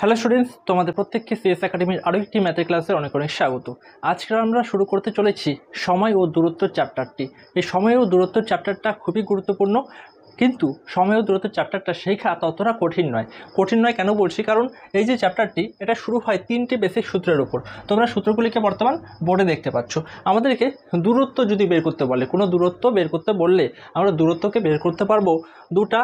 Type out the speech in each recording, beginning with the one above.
Hello students, তোমাদের প্রত্যেককে CS একাডেমির আরও একটি ম্যাথের ক্লাসে অনেক অনেক স্বাগত। আজকে আমরা শুরু করতে চলেছি সময় ও দূরত্ব চ্যাপ্টারটি। এই সময় ও দূরত্ব চ্যাপ্টারটা খুবই গুরুত্বপূর্ণ, কিন্তু সময় ও দূরত্ব চ্যাপ্টারটা শেখা ততটা কঠিন নয় কেন বলছি, কারণ এই যে চ্যাপ্টারটি এটা শুরু হয় 3টে বেসিক সূত্রের উপর। তোমরা সূত্রগুলিকে বর্তমান বোর্ডে দেখতে পাচ্ছ। আমাদেরকে দূরত্ব যদি বের করতে বলে, কোনো দূরত্ব বের করতে বললে আমরা দূরত্বকে বের করতে পারবো দুটা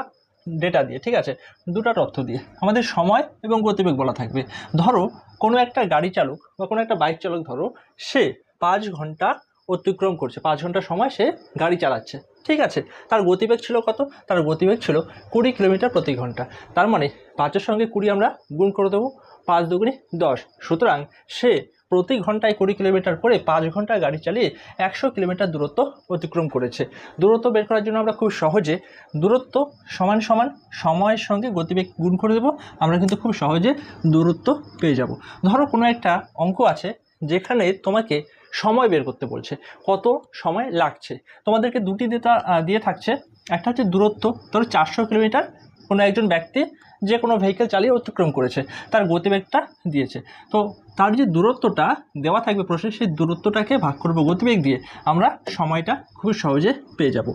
ডেটা দিয়ে, ঠিক আছে, দুটা তথ্য দিয়ে। আমাদের সময় এবং গতিবেগ বলা থাকবে। ধরো কোনো একটা গাড়ি চালক বা কোনো একটা বাইক চালক, ধরো সে 5 ঘন্টা অতিক্রম করছে, 5 ঘন্টা সময় সে গাড়ি চালাচ্ছে, ঠিক আছে। তার গতিবেগ ছিল কত? তার গতিবেগ ছিল 20 কিলোমিটার প্রতি ঘন্টা। তার মানে 5-এর সঙ্গে 20 আমরা গুণ করে দেবো, 5 দুগুণে 10। সুতরাং সে প্রতি ঘন্টায় 20 কিলোমিটার করে 5 ঘন্টা গাড়ি চালিয়ে 100 কিলোমিটার দূরত্ব অতিক্রম করেছে। দূরত্ব বের করার জন্য আমরা খুব সহজে দূরত্ব সমান সমান সময়ের সঙ্গে গতিবেগ গুণ করে দেবো, আমরা কিন্তু খুব সহজে দূরত্ব পেয়ে যাব। ধরো কোনো একটা অঙ্ক আছে যেখানে তোমাকে সময় বের করতে বলছে, কত সময় লাগছে। তোমাদেরকে দুটি ডেটা দিয়ে থাকছে। একটা হচ্ছে দূরত্ব, ধরো 400 কিলোমিটার কোনো একজন ব্যক্তি যে কোনো ভেহিকেল চালিয়ে অতিক্রম করেছে, তার গতিবেগটা দিয়েছে। তো তার যে দূরত্বটা দেওয়া থাকবে প্রশ্নে, সেই দূরত্বটাকে ভাগ করব গতিবেগ দিয়ে, আমরা সময়টা খুব সহজে পেয়ে যাব।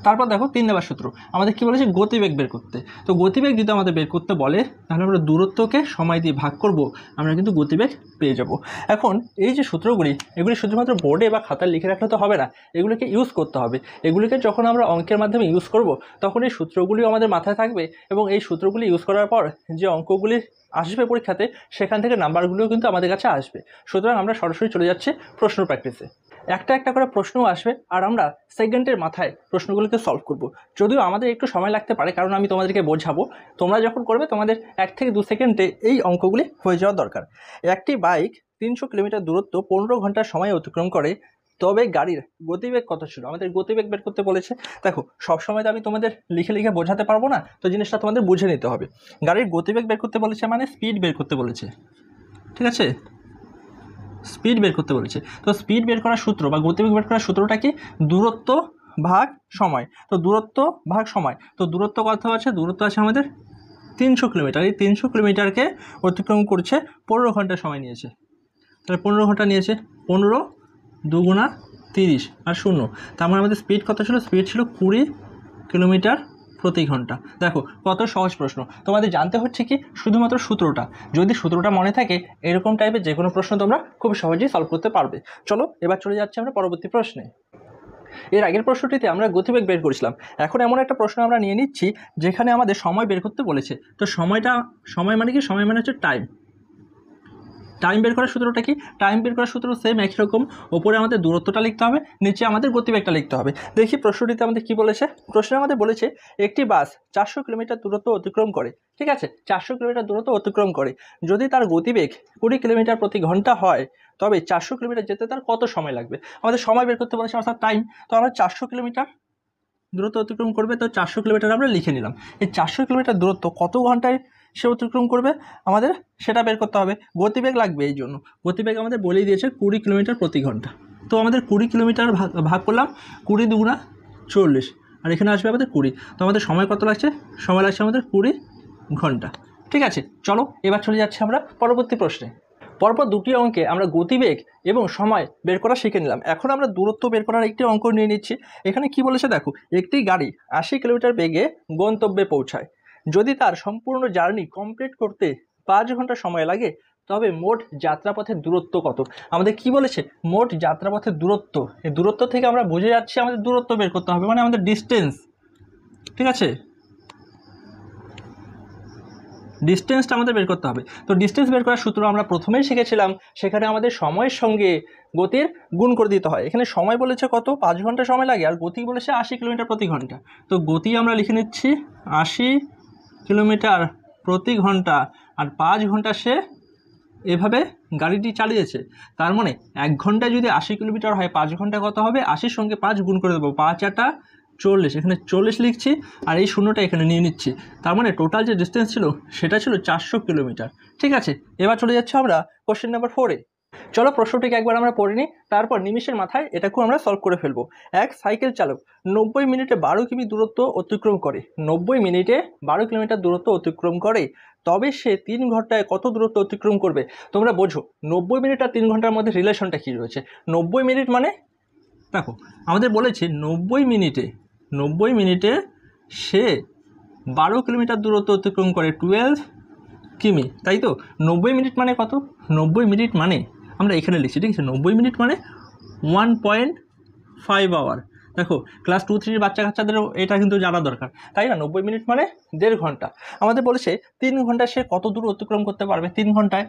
তারপর দেখো 3 নাম্বার সূত্র আমাদের কি বলেছে, গতিবেগ বের করতে। তো গতিবেগ যদি আমাদের বের করতে বলে, তাহলে আমরা দূরত্বকে সময় দিয়ে ভাগ করব, আমরা কিন্তু গতিবেগ পেয়ে যাব। এখন এই যে সূত্রগুলি, এগুলি শুধুমাত্র বোর্ডে বা খাতায় লিখে রাখলে তো হবে না, এগুলিকে ইউজ করতে হবে। এগুলিকে যখন আমরা অঙ্কের মাধ্যমে ইউজ করব, তখন এই সূত্রগুলিও আমাদের মাথায় থাকবে, এবং এই সূত্রগুলি ইউজ করার পর যে অঙ্কগুলি আসবে পরীক্ষাতে, সেখান থেকে নাম্বারগুলিও কিন্তু আমাদের কাছে আসবে। সুতরাং আমরা সরাসরি চলে যাচ্ছি প্রশ্ন প্র্যাকটিসে। একটা একটা করে প্রশ্ন আসবে, আর আমরা সেকেন্ডের মাথায় প্রশ্নগুলোকে সলভ করব। যদিও আমাদের একটু সময় লাগতে পারে, কারণ আমি তোমাদেরকে বোঝাবো। তোমরা যখন করবে, তোমাদের 1 থেকে 2 সেকেন্ডে এই অঙ্কগুলি হয়ে যাওয়া দরকার। একটি বাইক 300 কিলোমিটার দূরত্ব 15 ঘন্টার সময় অতিক্রম করে, তবে গাড়ির গতিবেগ কত ছিল? আমাদের গতিবেগ বের করতে বলেছে। দেখো, সবসময় তো আমি তোমাদের লিখে লিখে বোঝাতে পারবো না, তো জিনিসটা তোমাদের বুঝে নিতে হবে। গাড়ির গতিবেগ বের করতে বলেছে মানে স্পিড বের করতে বলেছে, ঠিক আছে, স্পিড বের করতে বলেছে। তো স্পিড বের করার সূত্র বা গতিবেগ বের করার সূত্রটা কি? দূরত্ব ভাগ সময়। তো দূরত্ব ভাগ সময়, তো দূরত্ব কত আছে? দূরত্ব আছে আমাদের 300 কিলোমিটার। এই 300 কিলোমিটারকে অতিক্রম করছে 15 ঘন্টা সময় নিয়েছে। তাহলে 15 ঘন্টা নিয়েছে, 15 দুগুণা 30 আর 0। তার মানে আমাদের স্পিড কত ছিল? স্পিড ছিল 20 কিলোমিটার প্রতি ঘন্টা। দেখো কত সহজ প্রশ্ন। তোমাদের জানতে হচ্ছে কি? শুধুমাত্র সূত্রটা। যদি সূত্রটা মনে থাকে, এরকম টাইপের যে কোনো প্রশ্ন তোমরা খুব সহজেই সলভ করতে পারবে। চলো এবার চলে যাচ্ছি আমরা পরবর্তী প্রশ্নে। এর আগের প্রশ্নটিতে আমরা গতিবেগ বের করেছিলাম। এখন এমন একটা প্রশ্ন আমরা নিয়ে নিচ্ছি যেখানে আমাদের সময় বের করতে বলেছে। তো সময় মানে কি? সময় মানে হচ্ছে টাইম। টাইম বের করার সূত্রটা কি? টাইম বের করার সূত্র সেম, একই রকম। ওপরে আমাদের দূরত্বটা লিখতে হবে, নিচে আমাদের গতিবেগটা লিখতে হবে। দেখি প্রশ্নটিতে আমাদের কি বলেছে। প্রশ্নে আমাদের বলেছে একটি বাস 400 কিলোমিটার দূরত্ব অতিক্রম করে, ঠিক আছে, 400 কিলোমিটার দূরত্ব অতিক্রম করে। যদি তার গতিবেগ 20 কিলোমিটার প্রতি ঘন্টা হয়, তবে 400 কিলোমিটার যেতে তার কত সময় লাগবে? আমাদের সময় বের করতে বলেছে, অর্থাৎ টাইম। তো আমরা 400 কিলোমিটার দূরত্ব অতিক্রম করবে, তো 400 কিলোমিটার আমরা লিখে নিলাম। এই 400 কিলোমিটার দূরত্ব কত ঘন্টায় সে অতিক্রম করবে আমাদের সেটা বের করতে হবে। গতিবেগ লাগবে, এই জন্য গতিবেগ আমাদের বলেই দিয়েছে 20 কিলোমিটার প্রতি ঘন্টা। তো আমাদের 20 কিলোমিটার ভাগ করলাম, 20 দুগুণা 40, আর এখানে আসবে আমাদের 20। তো আমাদের সময় কত লাগছে? সময় লাগছে আমাদের 20 ঘন্টা। ঠিক আছে, চলো এবার চলে যাচ্ছি আমরা পরবর্তী প্রশ্নে। পরপর দুটি অঙ্কে আমরা গতিবেগ এবং সময় বের করা শিখে নিলাম। এখন আমরা দূরত্ব বের করার একটি অঙ্ক নিয়ে নিচ্ছি। এখানে কি বলেছে দেখো, একটি গাড়ি 80 কিলোমিটার বেগে গন্তব্যে পৌঁছায়। যদি তার সম্পূর্ণ জার্নি কমপ্লিট করতে 5 ঘন্টা সময় লাগে, তবে মোট যাত্রাপথের দূরত্ব কত? আমাদের কি বলেছে? মোট যাত্রাপথের দূরত্ব। এই দূরত্ব থেকে আমরা বুঝে যাচ্ছি আমাদের দূরত্ব বের করতে হবে, মানে আমাদের ডিস্টেন্স, ঠিক আছে, ডিস্টেন্সটা আমাদের বের করতে হবে। তো ডিস্টেন্স বের করার সূত্র আমরা প্রথমেই শিখেছিলাম, সেখানে আমাদের সময়ের সঙ্গে গতির গুণ করে দিতে হয়। এখানে সময় বলেছে কত? 5 ঘন্টা সময় লাগে, আর গতি বলেছে 80 কিলোমিটার প্রতি ঘন্টা। তো গতি আমরা লিখে নিচ্ছি 80 কিলোমিটার প্রতি ঘন্টা, আর 5 ঘন্টা সে এভাবে গাড়িটি চালিয়েছে। তার মানে 1 ঘন্টায় যদি 80 কিলোমিটার হয়, 5 ঘন্টা কত হবে? 80 সঙ্গে 5 গুণ করে দেবো, 5 8 40, এখানে 40 লিখছি, আর এই শূন্যটা এখানে নিয়ে নিচ্ছি। তার মানে টোটাল যে ডিস্টেন্স ছিল সেটা ছিল 400 কিলোমিটার। ঠিক আছে, এবার চলে যাচ্ছে আমরা কোশ্চেন নাম্বার 4-এ। চলো প্রশ্নটিকে একবার আমরা পড়ে নিই, তারপর নিমিষের মাথায় এটাকেও আমরা সলভ করে ফেলবো। এক সাইকেল চালক 90 মিনিটে 12 কিমি দূরত্ব অতিক্রম করে, 90 মিনিটে 12 কিলোমিটার দূরত্ব অতিক্রম করে, তবে সে 3 ঘন্টায় কত দূরত্ব অতিক্রম করবে? তোমরা বোঝো 90 মিনিট আর 3 ঘন্টার মধ্যে রিলেশনটা কী রয়েছে। 90 মিনিট মানে দেখো আমাদের বলেছে 90 মিনিটে সে 12 কিলোমিটার দূরত্ব অতিক্রম করে, 12 কিমি, তাই তো। 90 মিনিট মানে কত? 90 মিনিট মানে আমরা এখানে লিখছি, ঠিক আছে। 90 মিনিট মানে 1.5 আওয়ার। দেখো ক্লাস 2-3 বাচ্চা কাচ্চাদেরও এটা কিন্তু জানা দরকার, তাই না। 90 মিনিট মানে 1.5 ঘন্টা। আমাদের বলেছে 3 ঘন্টায় সে কত দূর অতিক্রম করতে পারবে? 3 ঘন্টায়।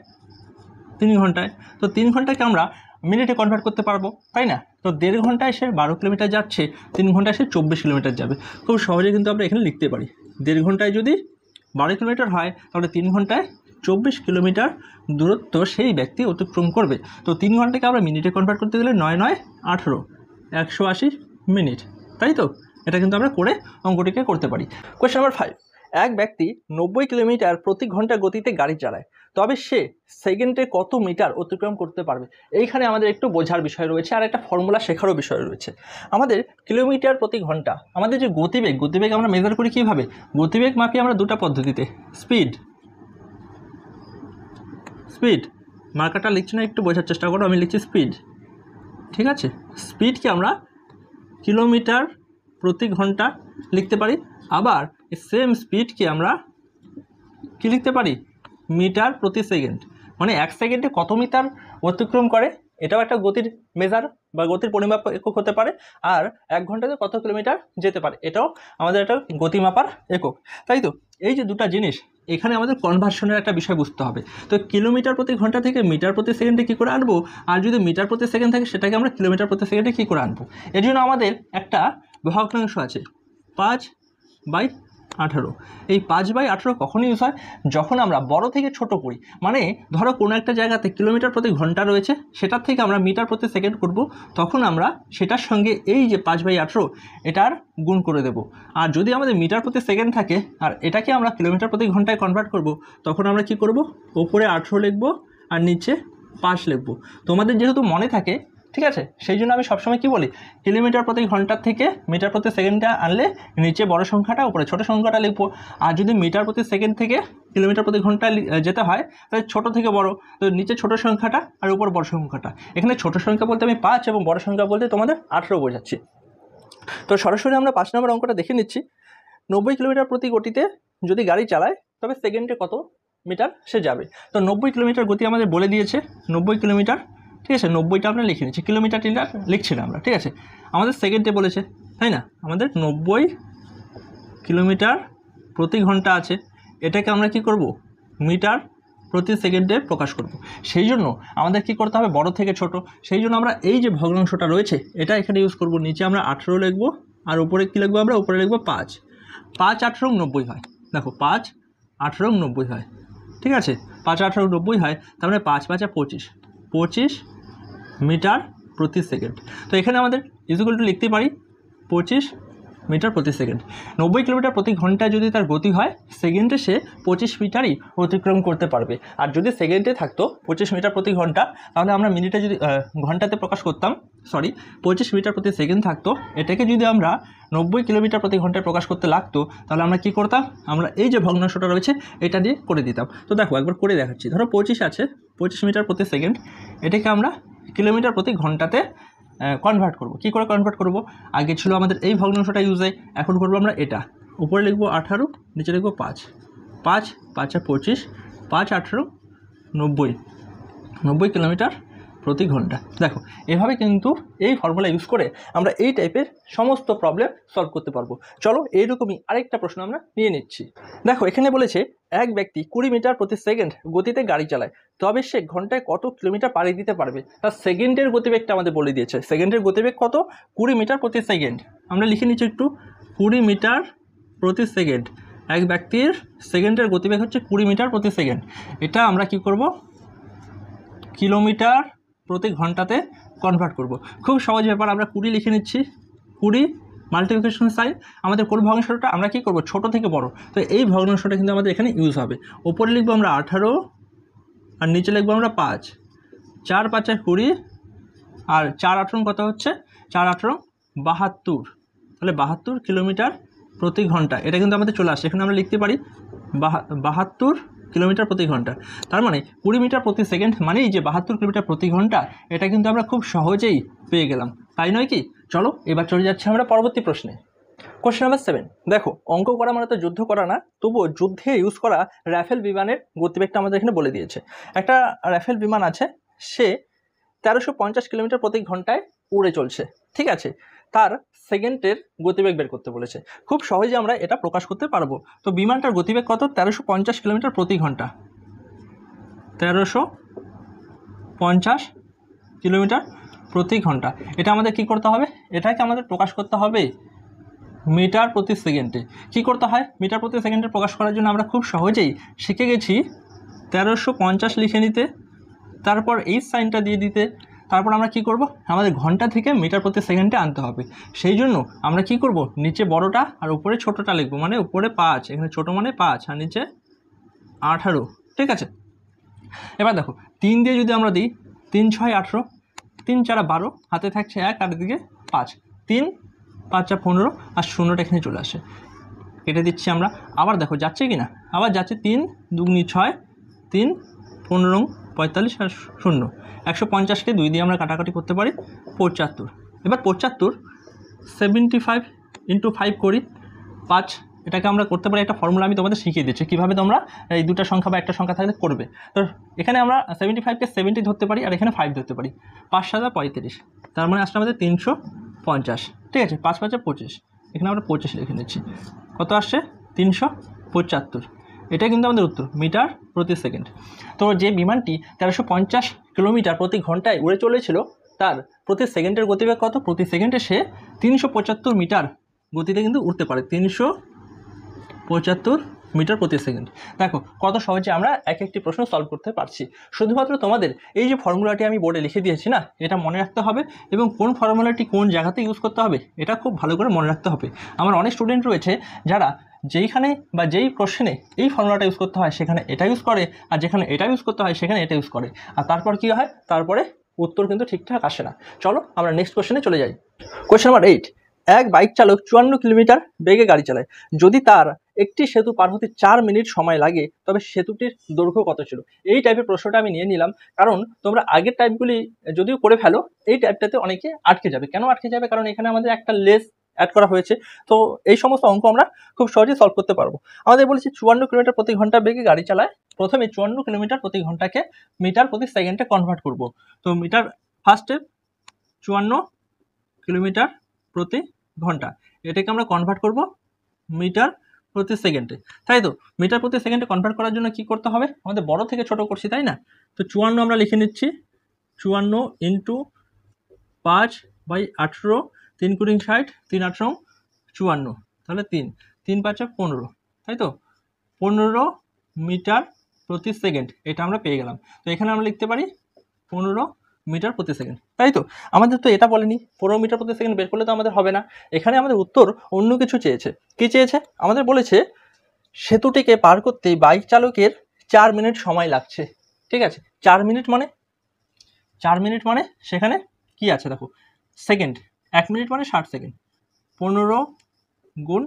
তো 3 ঘন্টাকে আমরা মিনিটে কনভার্ট করতে পারবো, তাই না। তো 1.5 ঘন্টায় সে 12 কিলোমিটার যাচ্ছে, 3 ঘন্টায় সে 24 কিলোমিটার যাবে। খুব সহজে কিন্তু আমরা এখানে লিখতে পারি। 1.5 ঘন্টায় যদি 12 কিলোমিটার হয়, তাহলে 3 ঘন্টায় 24 কিলোমিটার দূরত্ব সেই ব্যক্তি অতিক্রম করবে। তো 3 ঘন্টাকে আমরা মিনিটে কনভার্ট করতে গেলে 9 9 18 180 মিনিট, তাই তো। এটা কিন্তু আমরা করে অঙ্কটিকে করতে পারি। কোয়েশ্চেন নাম্বার 5, এক ব্যক্তি 90 কিলোমিটার প্রতি ঘন্টা গতিতে গাড়ি চালায়, তবে সে সেকেন্ডে কত মিটার অতিক্রম করতে পারবে? এইখানে আমাদের একটু বোঝার বিষয় রয়েছে আর একটা ফর্মুলা শেখারও বিষয় রয়েছে। আমাদের কিলোমিটার প্রতি ঘন্টা, আমাদের যে গতিবেগ আমরা মেজার করি কীভাবে? গতিবেগ মাপি আমরা দুটো পদ্ধতিতে, স্পিড মার্কারটা লিখছি না, একটু বোঝার চেষ্টা করো, আমি লিখছি স্পিড, ঠিক আছে। স্পিডকে আমরা কিলোমিটার প্রতি ঘন্টা লিখতে পারি, আবার সেম স্পিডকে আমরা কি লিখতে পারি? মিটার প্রতি সেকেন্ড। মানে 1 সেকেন্ডে কত মিটার অতিক্রম করে, এটাও একটা গতির মেজার বা গতির পরিমাপ একক হতে পারে। আর 1 ঘন্টাতে কত কিলোমিটার যেতে পারে, এটাও আমাদের একটা গতি মাপার একক, তাই তো। এই যে দুটো জিনিস, এখানে আমাদের কনভার্সনের একটা বিষয় বুঝতে হবে। তো কিলোমিটার প্রতি ঘন্টা থেকে মিটার প্রতি সেকেন্ডে কী করে আনবো, আর যদি মিটার প্রতি সেকেন্ড থাকে সেটাকে আমরা কিলোমিটার প্রতি সেকেন্ডে কী করে আনবো? এর জন্য আমাদের একটা ভগ্নাংশ আছে 5/18। এই 5/18 কখন ইউজ হয়? যখন আমরা বড় থেকে ছোট করি। মানে ধরো কোনো একটা জায়গাতে কিলোমিটার প্রতি ঘন্টা রয়েছে, সেটার থেকে আমরা মিটার প্রতি সেকেন্ড করব, তখন আমরা সেটার সঙ্গে এই যে 5/18 এটার গুণ করে দেব। আর যদি আমাদের মিটার প্রতি সেকেন্ড থাকে আর এটাকে আমরা কিলোমিটার প্রতি ঘন্টায় কনভার্ট করব, তখন আমরা কি করব? ওপরে 18 লিখব আর নিচে 5 লিখব। তোমাদের যেহেতু মনে থাকে, ঠিক আছে, সেই জন্য আমি সবসময় কি বলি, কিলোমিটার প্রতি ঘন্টার থেকে মিটার প্রতি সেকেন্ডটা আনলে নিচে বড় সংখ্যাটা উপরে ছোট সংখ্যাটা লিখবো। আর যদি মিটার প্রতি সেকেন্ড থেকে কিলোমিটার প্রতি ঘন্টা যেতে হয়, তাহলে ছোট থেকে বড়, তো নিচে ছোট সংখ্যাটা আর উপর বড় সংখ্যাটা। এখানে ছোট সংখ্যা বলতে আমি 5 এবং বড় সংখ্যা বলতে তোমাদের 18 বোঝাচ্ছি। তো সরাসরি আমরা 5 নম্বর অঙ্কটা দেখে নিচ্ছি। 90 কিলোমিটার প্রতি গতিতে যদি গাড়ি চালায়, তবে সেকেন্ডে কত মিটার সে যাবে। তো 90 কিলোমিটার গতি আমাদের বলে দিয়েছে, 90 কিলোমিটার, ঠিক আছে। 90টা আমরা লিখে নিচ্ছি, কিলোমিটার লিখছি না আমরা, ঠিক আছে। আমাদের সেকেন্ডে বলেছে, তাই না। আমাদের 90 কিলোমিটার প্রতি ঘন্টা আছে, এটাকে আমরা কি করব? মিটার প্রতি সেকেন্ডে প্রকাশ করব। সেই জন্য আমাদের কি করতে হবে? বড় থেকে ছোট। সেই জন্য আমরা এই যে ভগ্নাংশটা রয়েছে এটা এখানে ইউজ করব। নিচে আমরা 18 লিখব আর উপরে কি লিখবো? আমরা উপরে লিখবো 5। 5 18 90 হয়। দেখো 5 18 90 হয়, ঠিক আছে। 5 18 90 হয়, তার মানে 5 5 25 মিটার প্রতি সেকেন্ড। তো এখানে আমাদের ইকুয়াল টু লিখতে পারি 25 মিটার প্রতি সেকেন্ড। 90 কিলোমিটার প্রতি ঘন্টায় যদি তার গতি হয়, সেকেন্ডে সে 25 মিটারই অতিক্রম করতে পারবে। আর যদি সেকেন্ডে থাকতো 25 মিটার প্রতি ঘন্টা, তাহলে আমরা মিনিটে যদি ঘন্টাতে প্রকাশ করতাম, 25 মিটার প্রতি সেকেন্ড থাকতো, এটাকে যদি আমরা 90 কিলোমিটার প্রতি ঘন্টায় প্রকাশ করতে লাগতো, তাহলে আমরা কি করতাম? আমরা এই যে ভগ্নাংশটা রয়েছে এটা দিয়ে করে দিতাম। তো দেখো একবার করে দেখাচ্ছি। ধরো 25 আছে, 25 মিটার প্রতি সেকেন্ড, এটাকে আমরা কিলোমিটার প্রতি ঘন্টাতে কনভার্ট করব। কি করে কনভার্ট করব? আগে ছিল আমাদের এই ভগ্নাংশটা ইউজ হয়, এখন করব আমরা এটা। উপরে লিখব 18, নিচে লিখব 5। 5 5 25, 5 18 90 কিলোমিটার প্রতি ঘন্টা। দেখো এভাবে কিন্তু এই ফর্মুলা ইউজ করে আমরা এই টাইপের সমস্ত প্রবলেম সলভ করতে পারবো। চলো এইরকমই আরেকটা প্রশ্ন আমরা নিয়ে নিচ্ছি। দেখো এখানে বলেছে এক ব্যক্তি 20 মিটার প্রতি সেকেন্ড গতিতে গাড়ি চালায়, তবে সে ঘন্টায় কত কিলোমিটার পাড়ি দিতে পারবে? তার সেকেন্ডের গতিবেগটা আমাদের বলে দিয়েছে। সেকেন্ডের গতিবেগ কত? 20 মিটার প্রতি সেকেন্ড। আমরা লিখে নিচ্ছি একটু, 20 মিটার প্রতি সেকেন্ড। এক ব্যক্তির সেকেন্ডের গতিবেগ হচ্ছে 20 মিটার প্রতি সেকেন্ড। এটা আমরা কি করব? কিলোমিটার প্রতি ঘন্টাতে কনভার্ট করব। খুব সহজ ব্যাপার, আমরা 20 লিখে নিচ্ছি। 20 মাল্টিপ্লিকেশন সাইন, আমাদের কোন ভগ্নাংশটা আমরা কি করব? ছোট থেকে বড়। তো এই ভগ্নাংশটা কিন্তু আমাদের এখানে ইউজ হবে। ওপরে লিখবো আমরা 18 আর নিচে লিখবো আমরা 5। 4 5 20 আর 4 18 কত হচ্ছে, 4 18 72, তাহলে 72 কিলোমিটার প্রতি ঘন্টা। এটা কিন্তু আমাদের চলে আসে, এখানে আমরা লিখতে পারি 72 কিলোমিটার প্রতি ঘন্টা। তার মানে 20 মিটার প্রতি সেকেন্ড মানে এই যে 72 কিলোমিটার প্রতি ঘন্টা, এটা কিন্তু আমরা খুব সহজেই পেয়ে গেলাম, তাই নয় কি? চলো এবার চলে যাচ্ছি আমরা পরবর্তী প্রশ্নে। Question number 7। দেখো, অঙ্ক করা মানে তো যুদ্ধ করা না, তবুও যুদ্ধে ইউজ করা রাফেল বিমানের গতিবেগটা আমাদের এখানে বলে দিয়েছে। একটা রাফেল বিমান আছে, সে 1350 কিলোমিটার প্রতি ঘন্টায় উড়ে চলছে, ঠিক আছে? তার সেকেন্ডের গতিবেগ বের করতে বলেছে। খুব সহজে আমরা এটা প্রকাশ করতে পারবো। তো বিমানটার গতিবেগ কত? 1350 কিলোমিটার প্রতি ঘন্টা, 1350 কিলোমিটার প্রতি ঘন্টা। এটা আমাদের কি করতে হবে? এটাকে আমাদের প্রকাশ করতে হবে মিটার প্রতি সেকেন্ডে। কি করতে হয়? মিটার প্রতি সেকেন্ডে প্রকাশ করার জন্য আমরা খুব সহজেই শিখে গেছি 1350 লিখে নিতে, তারপর এই সাইনটা দিয়ে দিতে, তারপর আমরা কি করব, আমাদের ঘন্টা থেকে মিটার প্রতি সেকেন্ডে আনতে হবে। সেই জন্য আমরা কি করব, নিচে বড়টা আর উপরে ছোটটা লিখব, মানে উপরে 5, এখানে ছোট মানে 5 আর নিচে 18, ঠিক আছে? এবার দেখো 3 দিয়ে যদি আমরা দিই, 3 6 18, 3 4 12, হাতে থাকছে 1 আর দিকে 5, 3 5 15 আর শূন্যটা এখানে চলে আসে, কেটে দিচ্ছি আমরা। আবার দেখো যাচ্ছে কি না, আবার যাচ্ছে 3 2 6, 3 15 45 আর 0, 150কে 2 দিয়ে আমরা কাটাকাটি করতে পারি 75। এবার 75 75 × 5 করি 5, এটাকে আমরা করতে পারি। একটা ফর্মুলা আমি তোমাদের শিখিয়ে দিচ্ছি কীভাবে তোমরা এই দুটো সংখ্যা বা একটা সংখ্যা থাকলে করবে। তো এখানে আমরা 75কে 70 ধরতে পারি আর এখানে 5 ধরতে পারি, 5 7 35, তার মানে আসলে আমাদের 350, ঠিক আছে? 5 5 25, এখানে আমরা 25 লিখে নিচ্ছি, কত আসছে 375। এটাই কিন্তু আমাদের উত্তর, মিটার প্রতি সেকেন্ড। তো যে বিমানটি 1350 কিলোমিটার প্রতি ঘন্টায় উড়ে চলেছিল, তার প্রতি সেকেন্ডের গতিবেগ কত? প্রতি সেকেন্ডে সে 375 মিটার গতিতে কিন্তু উঠতে পারে, 375 মিটার প্রতি সেকেন্ড। দেখো কত সহজে আমরা এক একটি প্রশ্ন সলভ করতে পারছি। শুধুমাত্র তোমাদের এই যে ফর্মুলাটি আমি বোর্ডে লিখে দিয়েছি না, এটা মনে রাখতে হবে, এবং কোন ফর্মুলাটি কোন জায়গাতে ইউজ করতে হবে এটা খুব ভালো করে মনে রাখতে হবে। আমার অনেক স্টুডেন্ট রয়েছে যারা যেইখানে বা যেই কোশ্চেনে এই ফর্মুলাটা ইউজ করতে হয় সেখানে এটা ইউজ করে, আর যেখানে এটা ইউজ করতে হয় সেখানে এটা ইউজ করে, আর তারপর কী হয়, তারপরে উত্তর কিন্তু ঠিকঠাক আসে না। চলো আমরা নেক্সট কোশ্চেনে চলে যাই। Question number 8। এক বাইক চালক 54 কিলোমিটার বেগে গাড়ি চালায়, যদি তার একটি সেতু পার হতে 4 মিনিট সময় লাগে, তবে সেতুটির দৈর্ঘ্য কত ছিল? এই টাইপের প্রশ্নটা আমি নিয়ে নিলাম, কারণ তোমরা আগের টাইপগুলি যদিও করে ফেলো, এই টাইপটাতে অনেকে আটকে যাবে। কেন আটকে যাবে? কারণ এখানে আমাদের একটা লেস অ্যাড করা হয়েছে, তো এই সমস্ত অঙ্ক আমরা খুব সহজেই সলভ করতে পারবো। আমাদের বলেছি 54 কিলোমিটার প্রতি ঘন্টা বেগে গাড়ি চালায়, প্রথমে 54 কিলোমিটার প্রতি ঘন্টাকে মিটার প্রতি সেকেন্ডে কনভার্ট করব। তো মিটার ফার্স্টে 54 কিলোমিটার প্রতি ঘন্টা, এটাকে আমরা কনভার্ট করব মিটার প্রতি সেকেন্ডে, তাই তো? মিটার প্রতি সেকেন্ডে কনভার্ট করার জন্য কি করতে হবে, আমাদের বড় থেকে ছোট করছি, তাই না? তো 54 আমরা লিখে নিচ্ছি, 54 × 5/18, 3 × 60, 3 18 54, তাহলে 3 3 5 15, তাই তো? 15 মিটার প্রতি সেকেন্ড, এটা আমরা পেয়ে গেলাম। তো এখানে আমরা লিখতে পারি 15 মিটার প্রতি সেকেন্ড, তাই তো? আমাদের তো এটা বলেনি 15 মিটার প্রতি সেকেন্ড বের করলে তো আমাদের হবে না। এখানে আমাদের উত্তর অন্য কিছু চেয়েছে। কি চেয়েছে? আমাদের বলেছে সেতুটিকে পার করতে বাইক চালকের 4 মিনিট সময় লাগছে, ঠিক আছে? 4 মিনিট মানে সেখানে কি আছে দেখো, সেকেন্ড, 1 মিনিট মানে 60 সেকেন্ড, 15 ×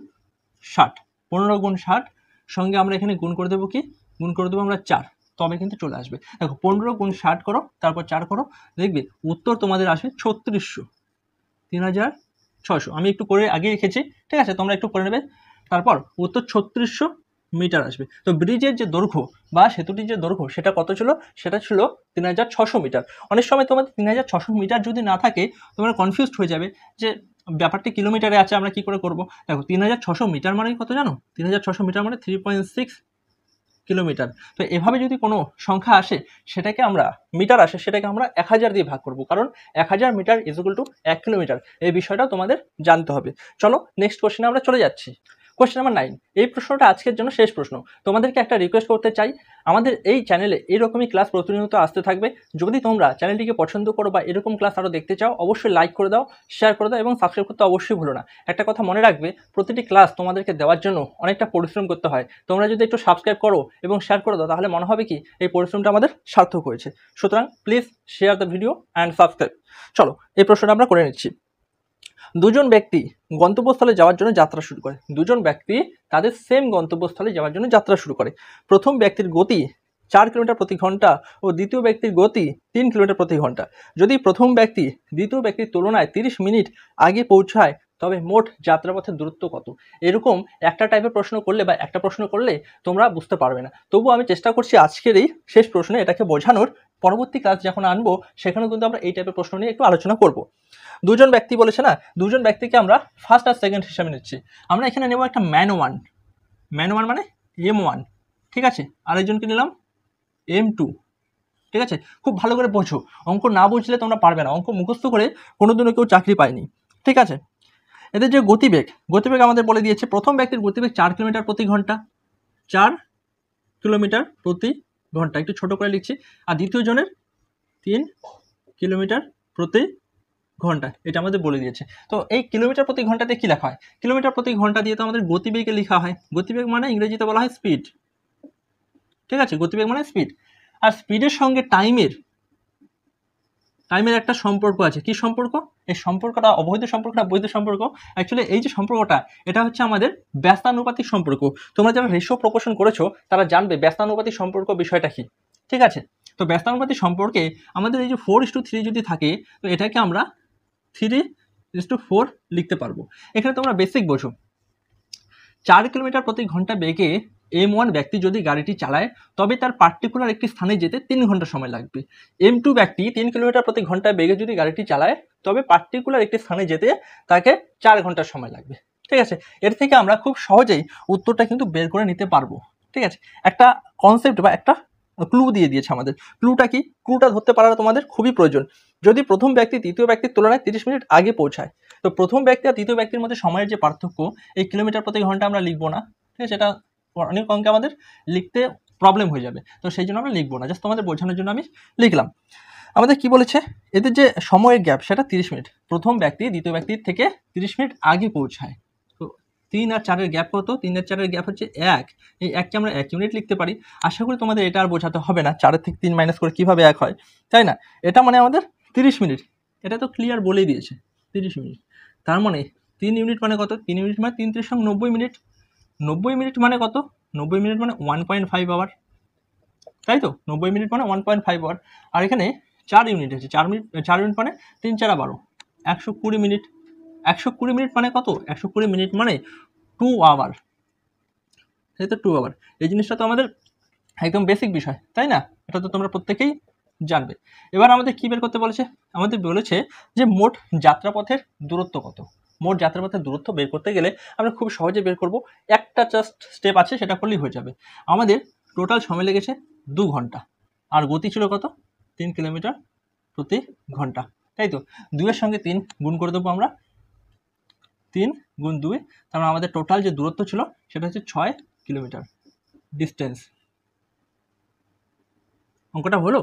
60, 15 × 60 সঙ্গে আমরা এখানে গুণ করে দেবো, কি গুণ করে দেবো আমরা 4, তবে কিন্তু চলে আসবে। দেখো 15 × 60 করো, তারপর 4 করো, দেখবে উত্তর তোমাদের আসবে 3600, 3600। আমি একটু করে আগে রেখেছি, ঠিক আছে? তোমরা একটু করে নেবে, তারপর উত্তর 3600 মিটার আসবে। তো ব্রিজের যে দৈর্ঘ্য বা সেতুটির যে দৈর্ঘ্য সেটা কত ছিল? সেটা ছিল 3600 মিটার। অনেক সময় তোমাদের 3600 মিটার যদি না থাকে, তোমরা কনফিউজড হয়ে যাবে যে ব্যাপারটি কিলোমিটারে আছে, আমরা কি করে করব? দেখো 3600 মিটার মানে কত জানো? 3600 মিটার মানে 3.6 কিলোমিটার। তো এভাবে যদি কোনো সংখ্যা আসে, সেটাকে আমরা মিটার আসে, সেটাকে আমরা 1000 দিয়ে ভাগ করব, কারণ 1000 মিটার = 1 কিলোমিটার। এই বিষয়টাও তোমাদের জানতে হবে। চলো নেক্সট কোশ্চেনে আমরা চলে যাচ্ছি। কোশ্চেন নাম্বার 9, এই প্রশ্নটা আজকের জন্য শেষ প্রশ্ন। তোমাদেরকে একটা রিকোয়েস্ট করতে চাই, আমাদের এই চ্যানেলে এরকমই ক্লাস প্রতিনিয়ত আসতে থাকবে। যদি তোমরা চ্যানেলটিকে পছন্দ করো বা এরকম ক্লাস আরও দেখতে চাও, অবশ্যই লাইক করে দাও, শেয়ার করে দাও এবং সাবস্ক্রাইব করতে অবশ্যই ভুলো না। একটা কথা মনে রাখবে, প্রতিটি ক্লাস তোমাদেরকে দেওয়ার জন্য অনেকটা পরিশ্রম করতে হয়। তোমরা যদি একটু সাবস্ক্রাইব করো এবং শেয়ার করে দাও, তাহলে মনে হবে কি এই পরিশ্রমটা আমাদের সার্থক হয়েছে। সুতরাং please share the video and subscribe. চলো এই প্রশ্নটা আমরা করে নিচ্ছি। দুজন ব্যক্তি গন্তব্যস্থলে যাওয়ার জন্য যাত্রা শুরু করে। দুজন ব্যক্তি তাদের সেম গন্তব্যস্থলে যাওয়ার জন্য যাত্রা শুরু করে। প্রথম ব্যক্তির গতি 4 কিলোমিটার প্রতি ঘন্টা ও দ্বিতীয় ব্যক্তির গতি 3 কিলোমিটার প্রতি ঘন্টা। যদি প্রথম ব্যক্তি দ্বিতীয় ব্যক্তির তুলনায় 30 মিনিট আগে পৌঁছায়, তবে মোট যাত্রাপথের দূরত্ব কত? এরকম একটা টাইপের প্রশ্ন করলে বা একটা প্রশ্ন করলে তোমরা বুঝতে পারবে না। তবুও আমি চেষ্টা করছি আজকের এই শেষ প্রশ্নে এটাকে বোঝানোর। পরবর্তী ক্লাস যখন আনবো সেখানেও কিন্তু আমরা এই টাইপের প্রশ্ন নিয়ে একটু আলোচনা করব। দুজন ব্যক্তি বলেছে না, দুজন ব্যক্তিকে আমরা ফার্স্ট আর সেকেন্ড হিসাবে নিচ্ছি। আমরা এখানে নেব একটা ম্যান ওয়ান মানে M1, ঠিক আছে, আরেকজনকে নিলাম M2, ঠিক আছে। খুব ভালো করে বোঝো, অঙ্ক না বুঝলে তোমরা পারবে না। অঙ্ক মুখস্থ করে কোনোদিনও কেউ চাকরি পায়নি, ঠিক আছে। এদের যে গতিবেগ আমাদের বলে দিয়েছে, প্রথম ব্যক্তির গতিবেগ 4 কিলোমিটার প্রতি ঘন্টা, 4 কিলোমিটার প্রতি ঘন্টা, একটু ছোট করে লিখছি। আর দ্বিতীয় জনের 3 কিলোমিটার প্রতি ঘন্টা, এটা আমাদের বলে দিয়েছে। তো এই কিলোমিটার প্রতি ঘন্টাতে কি লেখা হয়? কিলোমিটার প্রতি ঘন্টা দিয়ে তো আমাদের গতিবেগে লেখা হয়। গতিবেগ মানে ইংরেজিতে বলা হয় স্পিড, ঠিক আছে। গতিবেগ মানে স্পিড। আর স্পিডের সঙ্গে টাইমের একটা সম্পর্ক আছে। কি সম্পর্ক? এই সম্পর্কটা অবৈধ সম্পর্ক না বৈধ সম্পর্ক? অ্যাকচুয়ালি এই যে সম্পর্কটা, এটা হচ্ছে আমাদের ব্যস্তানুপাতিক সম্পর্ক। তোমরা যারা রেশিও প্রপোর্শন করেছো তারা জানবে ব্যস্তানুপাতিক সম্পর্ক বিষয়টা কি, ঠিক আছে। তো ব্যস্তানুপাতিক সম্পর্কে আমাদের এই যে 4:3 যদি থাকে, তো এটাকে আমরা 3:4 লিখতে পারবো। এখানে তোমরা বেসিক বোঝো, 4 কিলোমিটার প্রতি ঘন্টা বেগে M1 ব্যক্তি যদি গাড়িটি চালায়, তবে তার পার্টিকুলার একটি স্থানে যেতে 3 ঘন্টা সময় লাগবে। M2 ব্যক্তি 3 কিলোমিটার প্রতি ঘন্টা বেগে যদি গাড়িটি চালায়, তবে পার্টিকুলার একটি স্থানে যেতে তাকে 4 ঘন্টা সময় লাগবে, ঠিক আছে। এর থেকে আমরা খুব সহজেই উত্তরটা কিন্তু বের করে নিতে পারবো, ঠিক আছে। একটা কনসেপ্ট বা একটা ক্লু দিয়ে দিয়েছে আমাদের। ক্লুটা কি? ক্লুটা ধরতে পারা তোমাদের খুবই প্রয়োজন। যদি প্রথম ব্যক্তি দ্বিতীয় ব্যক্তির তুলনায় 30 মিনিট আগে পৌঁছায়, তো প্রথম ব্যক্তি আর দ্বিতীয় ব্যক্তির মধ্যে সময়ের যে পার্থক্য, এই কিলোমিটার প্রতি ঘন্টা আমরা লিখবো না, ঠিক আছে। এটা অনেক অঙ্কে আমাদের লিখতে প্রবলেম হয়ে যাবে, তো সেই জন্য আমরা লিখবো না। জাস্ট তোমাদের বোঝানোর জন্য আমি লিখলাম। আমাদের কি বলেছে, এদের যে সময়ের গ্যাপ সেটা 30 মিনিট। প্রথম ব্যক্তি দ্বিতীয় ব্যক্তির থেকে 30 মিনিট আগে পৌঁছায়। তো 3 আর 4-এর গ্যাপ কত? 3 আর 4-এর গ্যাপ হচ্ছে 1। এই 1কে আমরা 1 ইউনিট লিখতে পারি। আশা করি তোমাদের এটা আর বোঝাতে হবে না 4-এর থেকে 3 মাইনাস করে কীভাবে 1 হয়, তাই না। এটা মানে আমাদের 30 মিনিট। এটা তো ক্লিয়ার বলেই দিয়েছে 30 মিনিট। তার মানে 3 ইউনিট মানে কত? 3 ইউনিট মানে 3 × 3 = 90 মিনিট। 90 মিনিট মানে কত? 90 মিনিট মানে 1.5 আওয়ার, তাই তো। 90 মিনিট মানে 1.5 আওয়ার। আর এখানে 4 ইউনিট আছে। 4 ইউনিট মানে 3 × 4 = 12, 120 মিনিট। 120 মিনিট মানে কত? 120 মিনিট মানে 2 আওয়ার, তাই তো, 2 আওয়ার। এই জিনিসটা তো আমাদের একদম বেসিক বিষয়, তাই না। এটা তো তোমরা প্রত্যেকেই জানবে। এবার আমাদের কি বের করতে বলেছে? আমাদের বলেছে যে মোট যাত্রাপথের দূরত্ব কত। মোট যাত্রাপথের দূরত্ব বের করতে গেলে আমরা খুব সহজে বের করব। একটা জাস্ট স্টেপ আছে, সেটা করলেই হয়ে যাবে। আমাদের টোটাল সময় লেগেছে 2 ঘন্টা, আর গতি ছিল কত? 3 কিলোমিটার প্রতি ঘন্টা, তাই তো। 2-এর সঙ্গে 3 গুণ করে দেবো আমরা, 3 × 2, তার মানে আমাদের টোটাল যে দূরত্ব ছিল সেটা হচ্ছে 6 কিলোমিটার ডিস্টেন্স। অঙ্কটা হলো?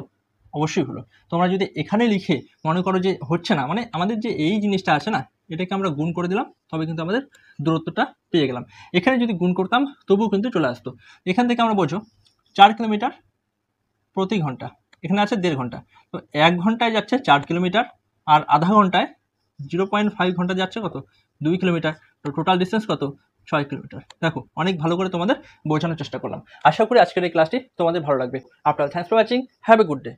অবশ্যই হলো। তোমরা যদি এখানে লিখে মনে করো যে হচ্ছে না, মানে আমাদের যে এই জিনিসটা আছে না, এটাকে আমরা গুণ করে দিলাম, তবে কিন্তু আমাদের দূরত্বটা পেয়ে গেলাম। এখানে যদি গুণ করতাম তবুও কিন্তু চলে আসতো। এখান থেকে আমরা বোঝো 4 কিলোমিটার প্রতি ঘন্টা, এখানে আছে 1.5 ঘন্টা। তো 1 ঘন্টায় যাচ্ছে 4 কিলোমিটার, আর আধা ঘন্টায় 0.5 ঘন্টা যাচ্ছে কত? 2 কিলোমিটার। তো টোটাল ডিস্টেন্স কত? 6 কিলোমিটার। দেখো, অনেক ভালো করে তোমাদের বোঝানোর চেষ্টা করলাম। আশা করি আজকের এই ক্লাসটি তোমাদের ভালো লাগবে। আপনারা thanks for watching, have a good day.